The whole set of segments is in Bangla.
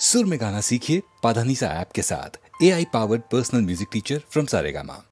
सुर में गाना सीखिए पाधानीसा ऐप के साथ। AI powered personal music teacher from Saregama.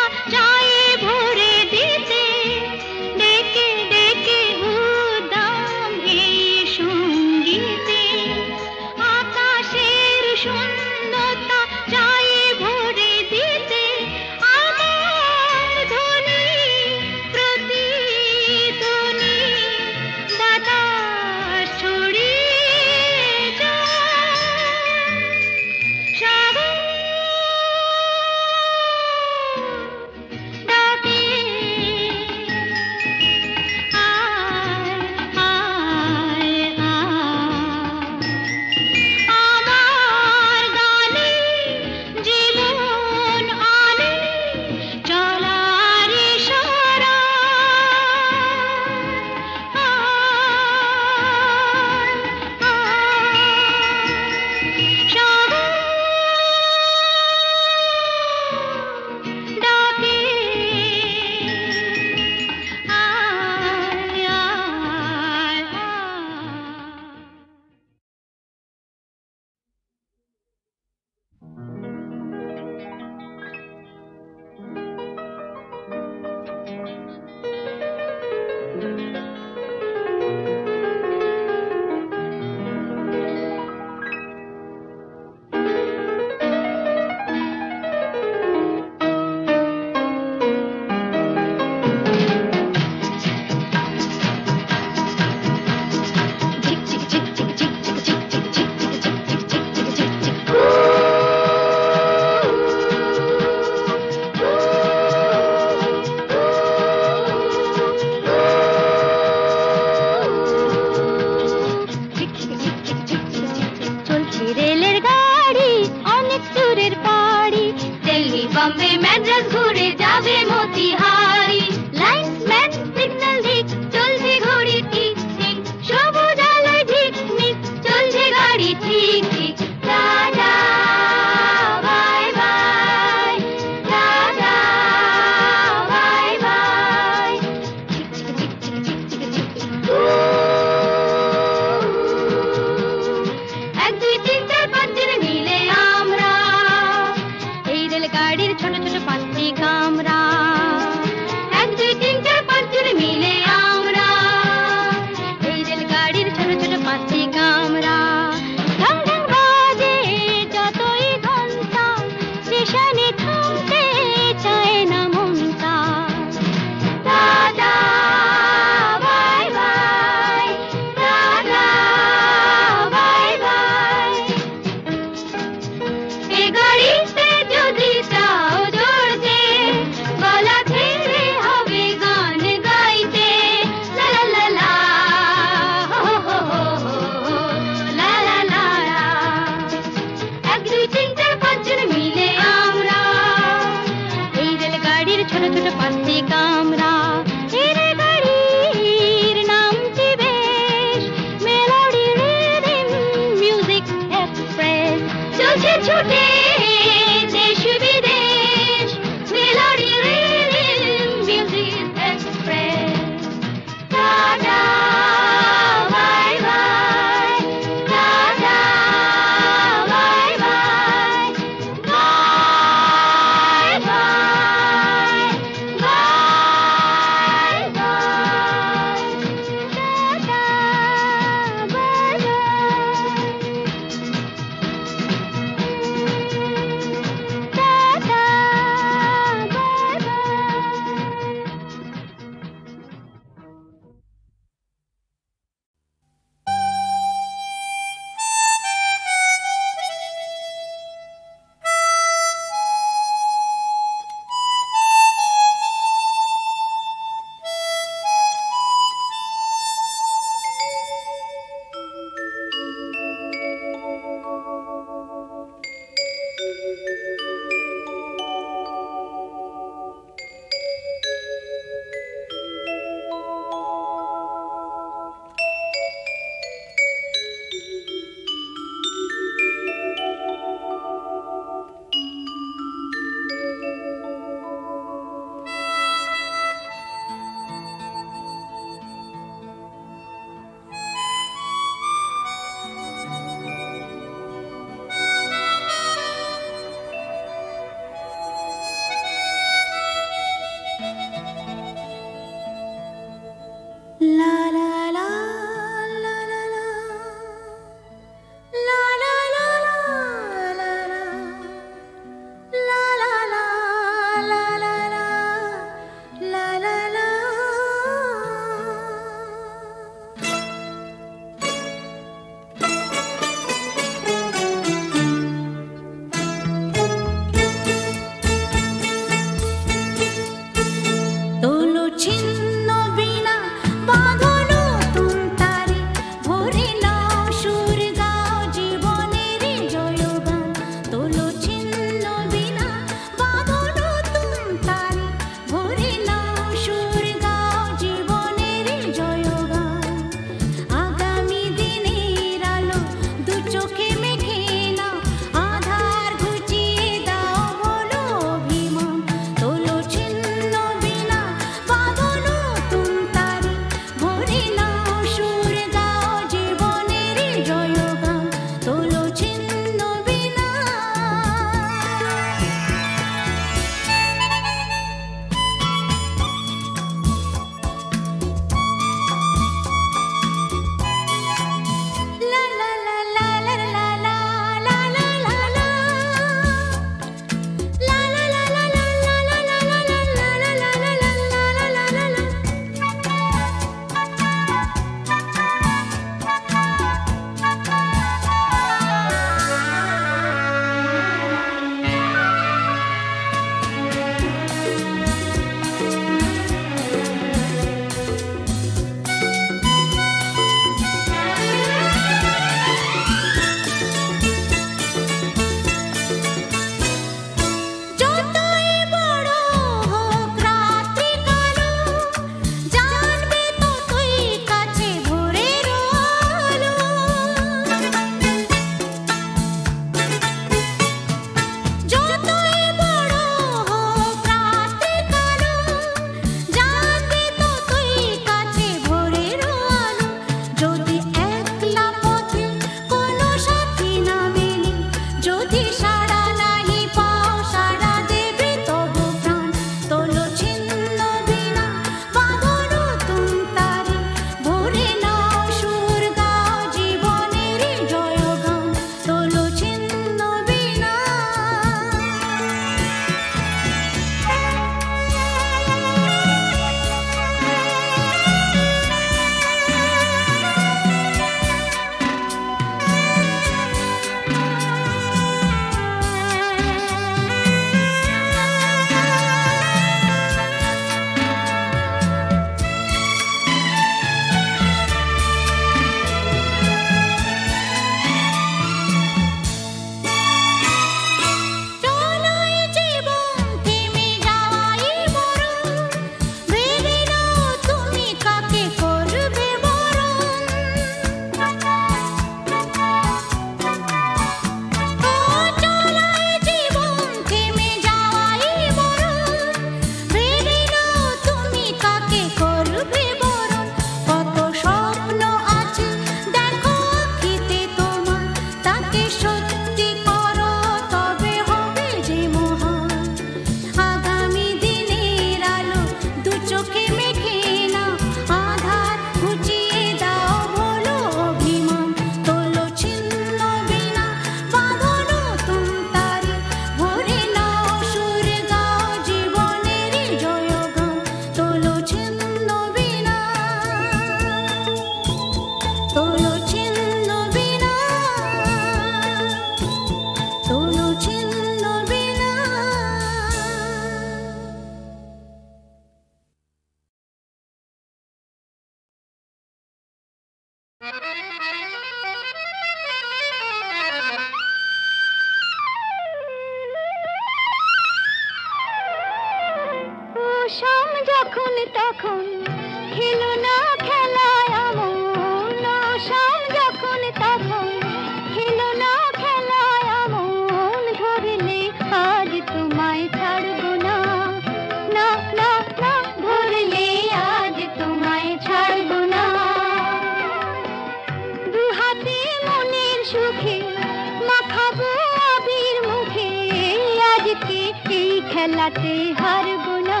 খেলাতে হারবো না,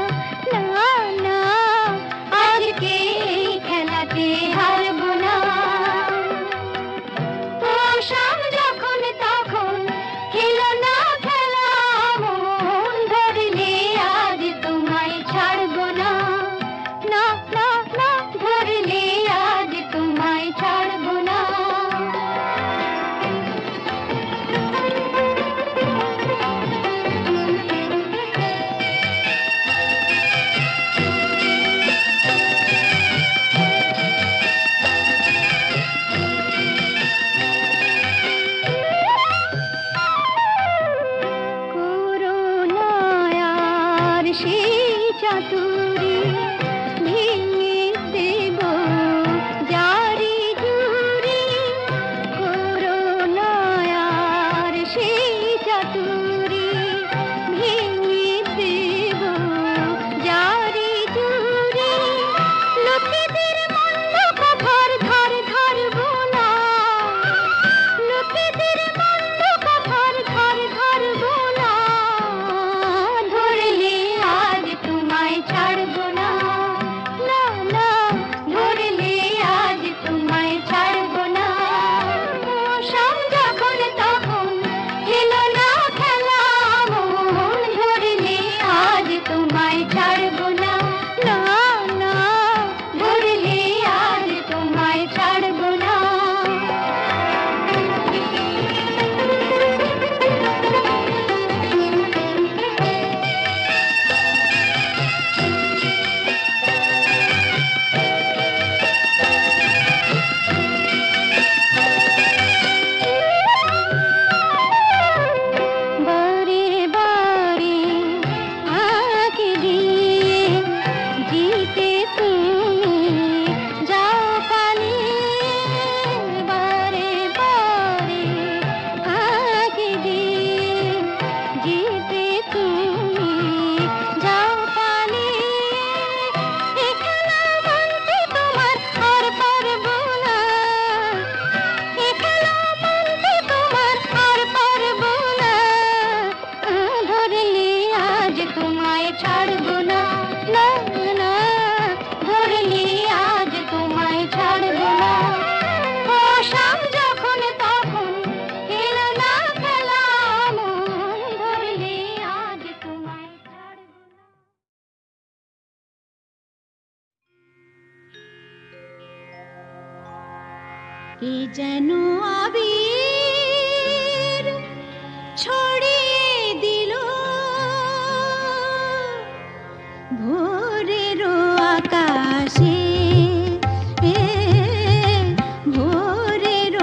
না না আজকে খেলাতে হারবো না। ও শাম যখন তখন খেলো না খেলা, মন ধরলে সেই চাতুরি ভেঙে দেব জারি জুরি করোনা আর সেই চাতুরি ভেঙে দেব জারি জুরি লোকেদের মন্দ কথার ধার ধারবো না লোকেদের মন্দ কথার ধার ধারবো না ধরলে আজ তোমায় ছাড়বো না না না ধরলে আজ তোমায় ছাড়বো না মৌসুম যখন তখন খেলো না খেলা মন ধরলে আজ তোমায় ছাড়বো না না না ধরলে আজ তোমায় ছাড়বো না বারে বারে আঁকি দিয়ে জিতে তুমি যাও পালিয়ে বারে বারে আঁকি দিয়ে জিতে তুমি যাও পালিয়ে এ খেলা মানতে তোমার আর পারবো না এ খেলা মানতে তোমার আর পারবো না ধরলে আজ তোমায় ছাড়বো না না না ধরলে আজ তোমায় ছাড়বো না মৌসুম যখন তখন খেলো না খেলা মন ধরলে আজ তোমায় ছাড়বো না কে যেন আবির ছড়িয়ে দিল ভোরের আকাশে ভোরের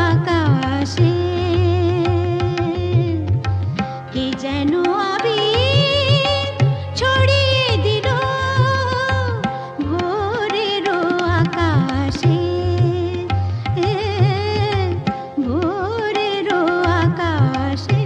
আকাশে কে যেন আবির ছড়িয়ে দিল ভোরের আকাশে ভোরের আকাশে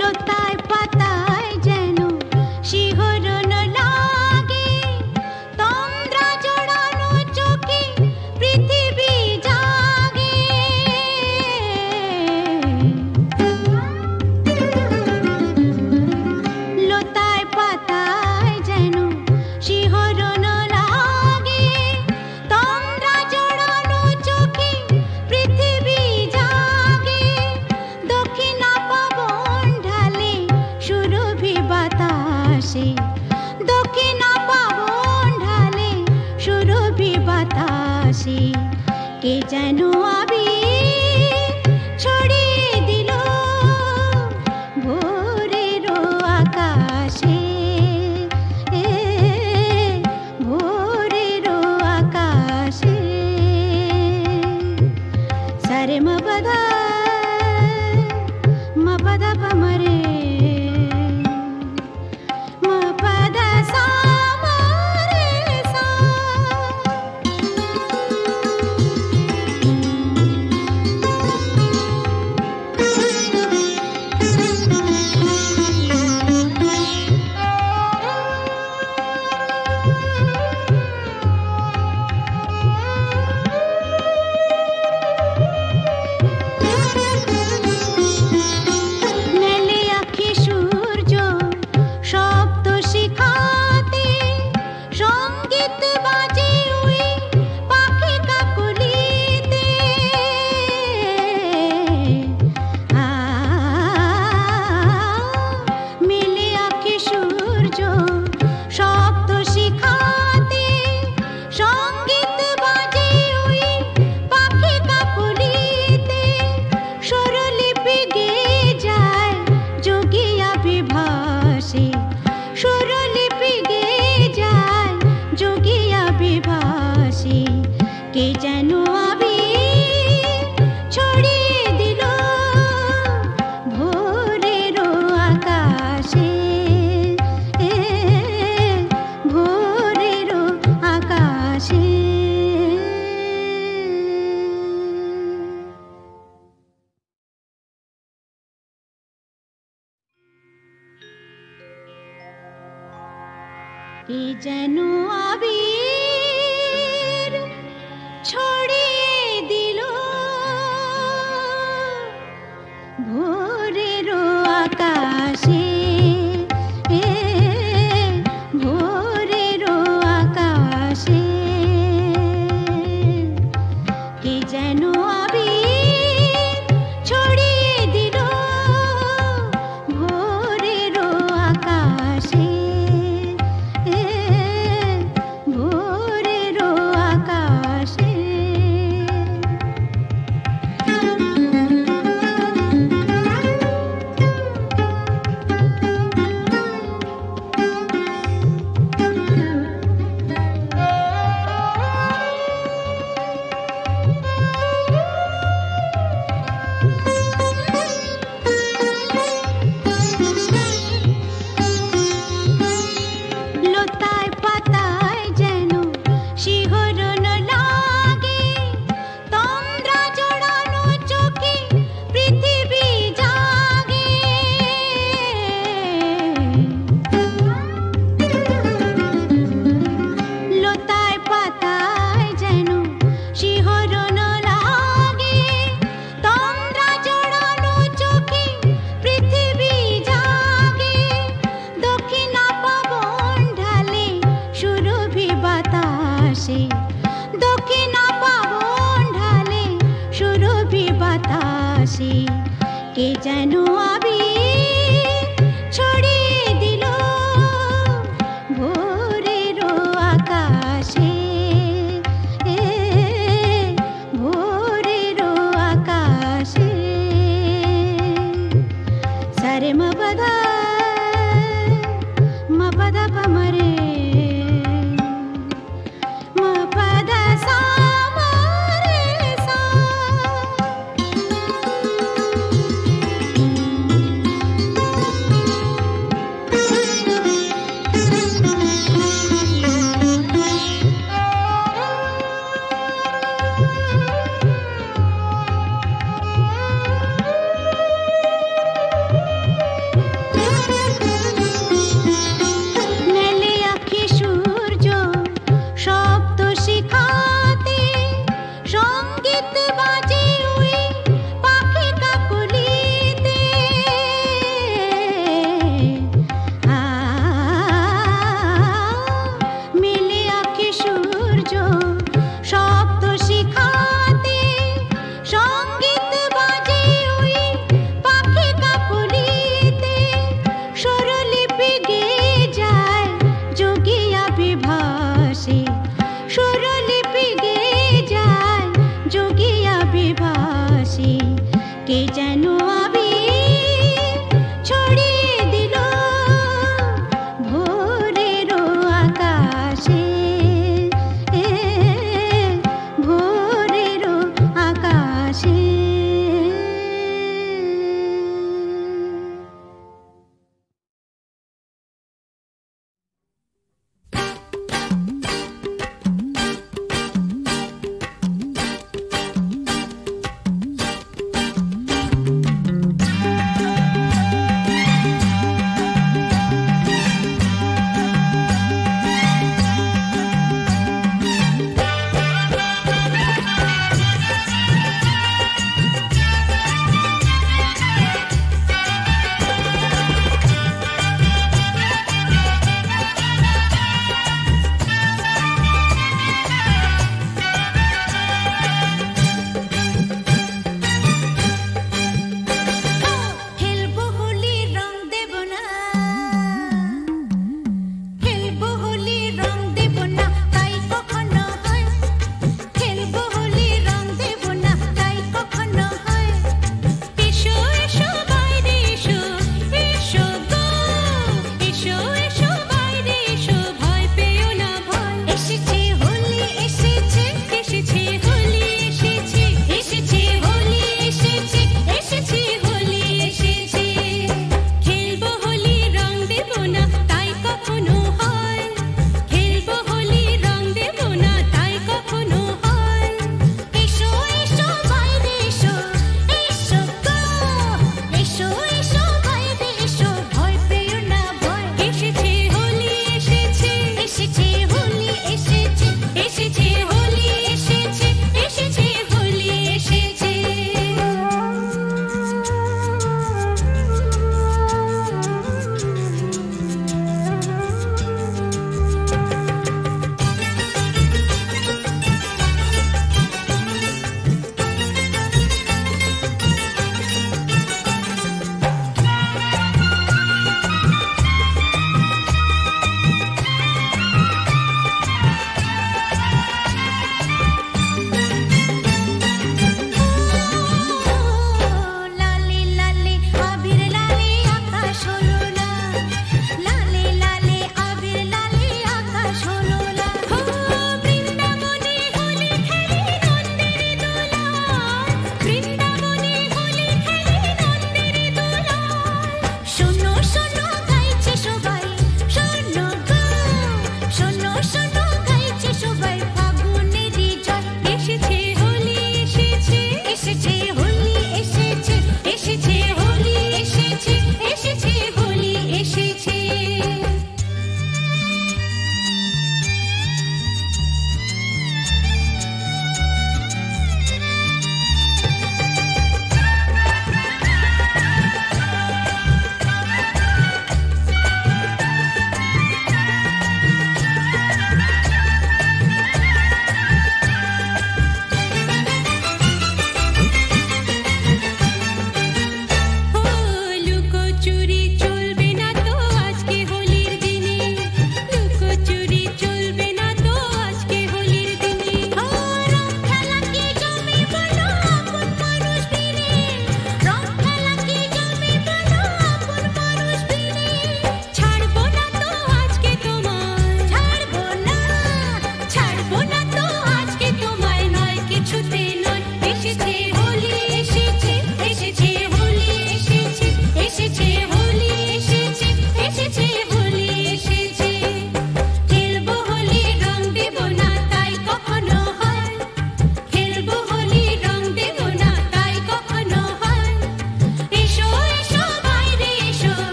লতায় পাতায় যেন শিহরণ লাগে তন্দ্রা জড়ানো চোখে পৃথিবী জাগে লতায় পাতায় যেন শিহরণ লাগে তন্দ্রা জড়ানো চোখে পৃথিবী জাগে দক্ষিণা পবন ঢালে সুরভি বাতাসে দক্ষিণা পবন ঢালে সুরভি বাতাসে কে যেন আবির ছড়িয়ে দিল ভোরের আকাশে ভোরের আকাশে সারে মপদা মপদা পমরে মপদা সা মরে সা কে যেন আবির ছড়িয়ে দিল ভোরেরও আকাশে, ভোরেরও আকাশে। কে যেন আবির ছড়িয়ে দিল ভোরেরও আকাশে, ভোরেরও আকাশে। কে যেন আবির ছড়িয়ে দিল ভোরেরও আকাশে, ভোরেরও আকাশে। লতায় পাতায় যেন শিহরণ লাগে, তন্দ্রা জড়ানো চোখে পৃথিবী জাগে। লতায় পাতায় যেন শিহরণ লাগে, তন্দ্রা জড়ানো চোখে পৃথিবী জাগে। দক্ষিণা পবন ঢালে সুরভি বাতাসে, দক্ষিণা পবন ঢালে সুরভি বাতাসে। কে যেন আবির ছড়িয়ে দিল ভোরেরও আকাশে, ভোরেরও আকাশে। সারে মপদা মপদা পমরে মপদা সামরে সা। মেলে আঁখি সূর্য শব্দ শিখাতে, সঙ্গীত বাজে ওই পাখি কাকলিতে। মেলে আঁখি সূর্য শব্দ শিখাতে, সঙ্গীত বাজে ওই পাখি কাকলিতে। স্বরলিপি গেয়ে যায় যোগিয়া বিভাসে, স্বরলিপি গেয়ে যায় যোগিয়া বিভাসে। কে যেন আবির ছড়িয়ে দিল ভোরেরও আকাশে,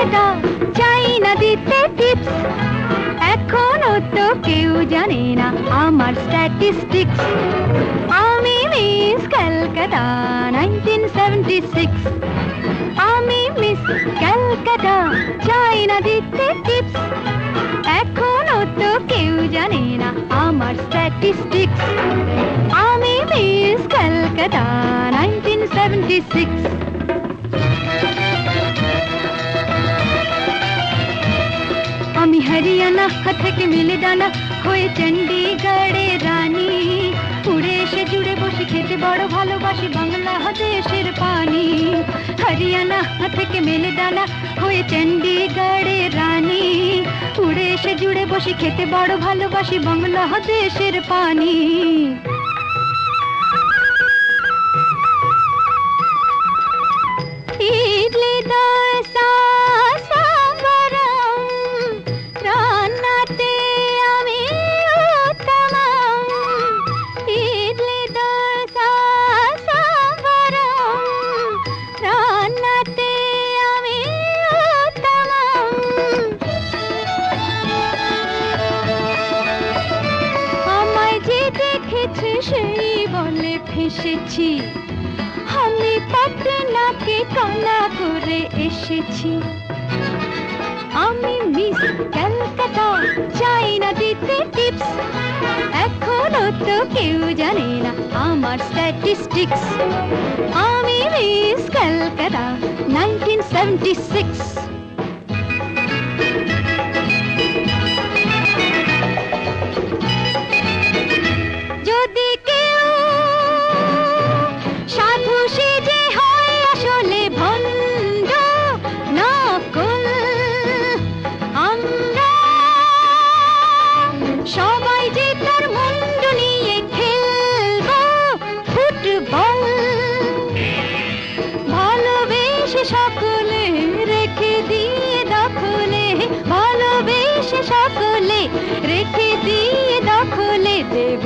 ক্যালকাটা চাই না দিতে টিপস এখনো তো কেউ জানে না আমার স্ট্যাটিস্টিক্স আমি মিস ক্যালকাটা 1976 আমি মিস ক্যালকাটা চাই না দিতে টিপস এখনো তো কেউ জানে না আমার স্ট্যাটিস্টিক্স আমি মিস ক্যালকাটা 1976 আমি হরিয়ানা থেকে মিলে ডানা হয়ে চণ্ডীগড়ে রানী উড়ে এসে জুড়ে বসে খেতে বড় ভালোবাসি বাংলাদেশের পানি হরিয়ানা থেকে মিলে ডানা হয়ে চণ্ডীগড়ে রানী উড়ে এসে জুড়ে বসে খেতে বড় ভালোবাসি বাংলাদেশের পানি ইডলি দোসা সাম্বারম রান্নাতে আমি উত্তমম ইডলি দোসা সাম্বারম রান্নাতে আমি উত্তমম আমায় যে দেখেছে সেই বলে ফেসেছি আমি পাটনাকে কানা করে এসেছি আমি মিস ক্যালকাটা চাই না দিতে টিপস এখনো তো কেউ জানে না আমার স্ট্যাটিস্টিক্স আমি মিস ক্যালকাটা 1976 যদি কেউ সাধু সেজে হয় আসলে ভণ্ড নকল আমরা সবাই যে তার মুন্ড নিয়ে খেলবো ফুটবল ভালোবেসে সকলে রেখে দিয়ে দখলে ভালোবেসে সকলে রেখে দিয়ে দখলে দেব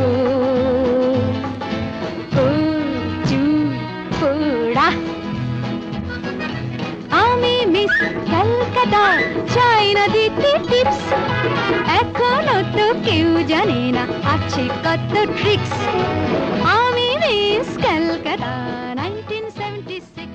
আমি মিস ক্যালকাটা চাই না দিতে টিপস এখনো তো কেউ জানে না আছে কত ট্রিক্স আমি মিস ক্যালকাটা 1976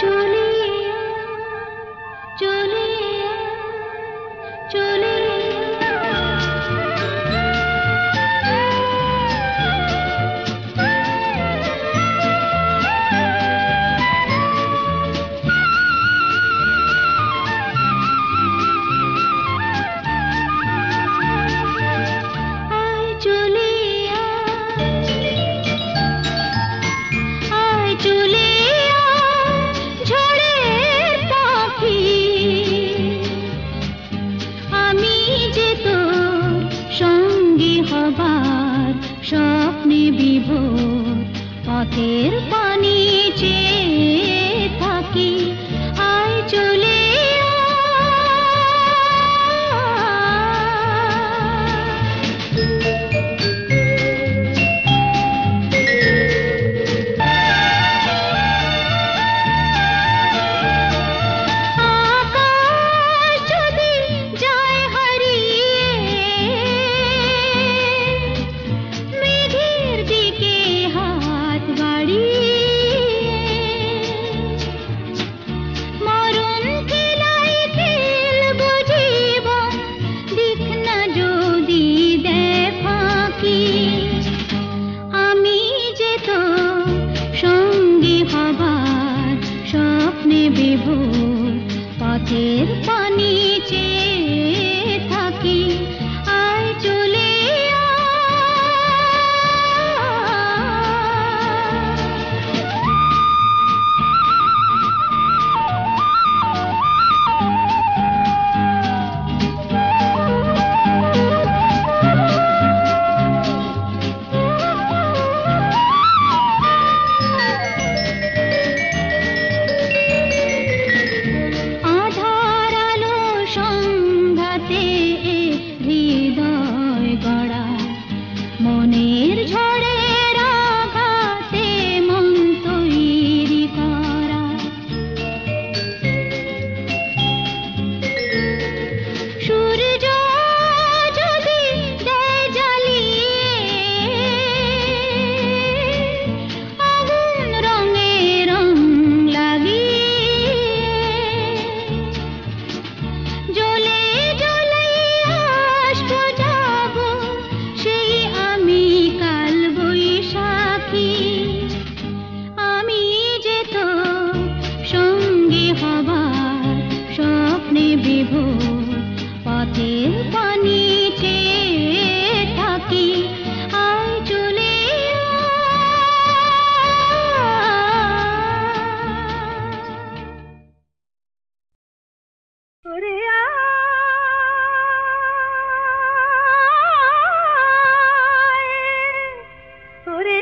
চলে চলে চলে স্বপ্নে বিভোর পথের পানি চেয়ে থাকি আয় চলে দিকে হাত বাড়িয়ে ঝড়ের আঘাতে মন তৈরি করা সূর্য যদি দেয় জ্বালিয়ে আগুন রঙে রং লাগিয়ে জ্বলে জ্বলে আসবো যাবো সেই আমি কাল বৈশাখী আমি যে তো সঙ্গী হবার স্বপ্নে বিভোর পথের পানি চেয়ে থাকি আয় চলে ওরে ওরে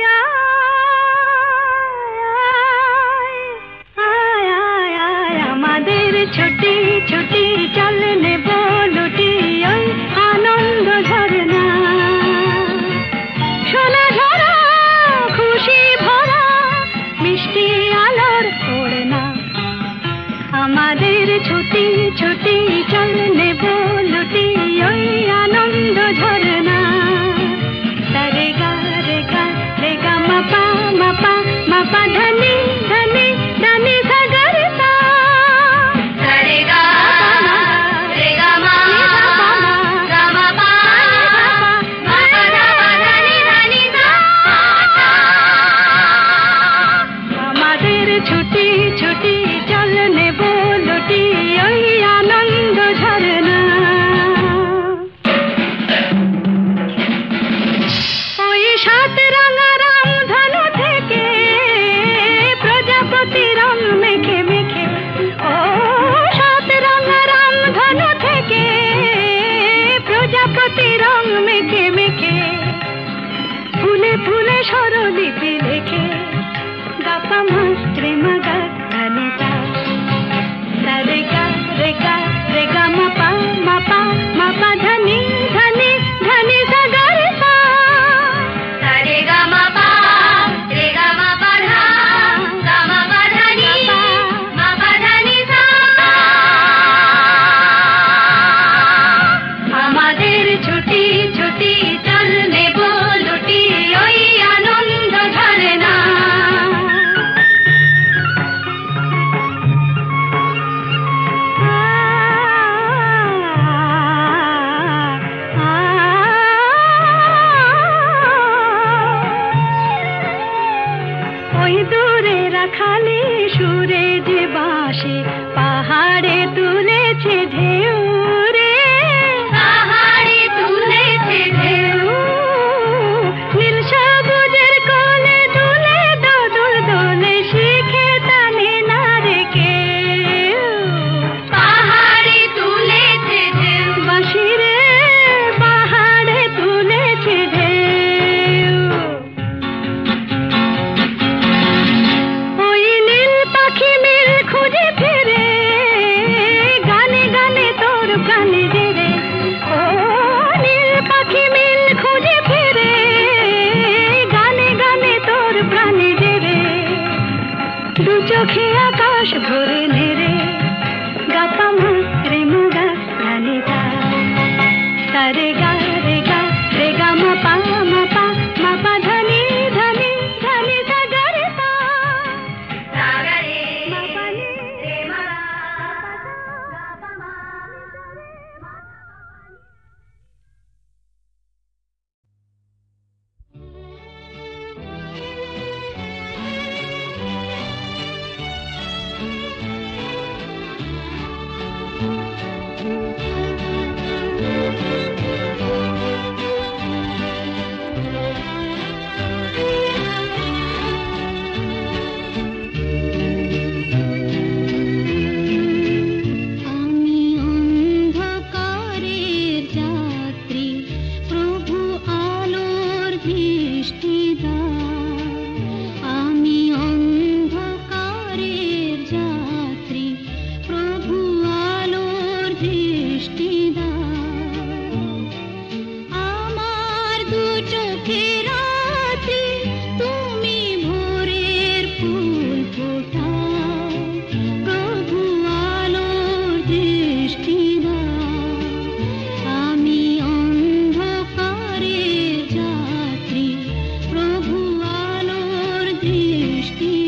আমাদের ছুটি ছুটি চল নেব লুটি ওই আনন্দ ঝরনা সোনা ঝরা খুশি ভরা মিষ্টি আলোর ওড়না আমাদের ছুটি ছুটি চল নেব লুটি ওই আনন্দ ঝরনা রে গা রে গা রে গা মাপা মাপা মাপা ধনি ধনি ধনি সাগর সা রে গা রে গা মা গা মা পা মা ধা ধনি ধনি সা আমাদের ছুটি ছুটি চল নেব লুটি ওই আনন্দ ঝরনা ওই সাত রাঙা রাম ধনু থেকে প্রজাপতি রং মেখে মেখে ও সাত রাঙা রাম ধনু থেকে প্রজাপতি রং মেখে মেখে ফুলে ফুলে স্বরলিপি লেখে গাপা মাস্ত্রে মাগা ধানিতা রে গা রে গা রে গা মাপা মাপা মাপা ধনি ধনি ধনি সাগর সা রে গা মাপা রে গা মাপা ধা গা মাপা ধনি মাপা ধনি সা আমাদের ছুটি ছুটি চল নেব লুটি ওই আনন্দ ঝরনা ওই দূরে রাখালি সুরে যে বাঁশি পাহাড়ে তুলেছে ঢেউ রে পাহাড়ে তুলেছে ঢেউ নীল সবুজের কোলে দুলে দোদুল দোলে শিখে টানে না রে কেউ পাহাড়ে তুলেছে ঢেউ বাঁশি রে পাহাড়ে তুলেছে ঢেউ ওই নীল পাখি মিল খুঁজে ফিরে গানে গানে তোর প্রাণে জেরে ও নীল পাখি মিল খুঁজে ফিরে গানে গানে তোর প্রাণে জেরে দু চোখে আকাশ ভরে নেরে গাপা মাত্রে মুগা ধানিতা রে গা রে গা রে গা মাপা মাপা মাপা ধনি ধনি ধনি সাগর সা সাগরে মাপা রে মা গাপা মা বৃষ্টি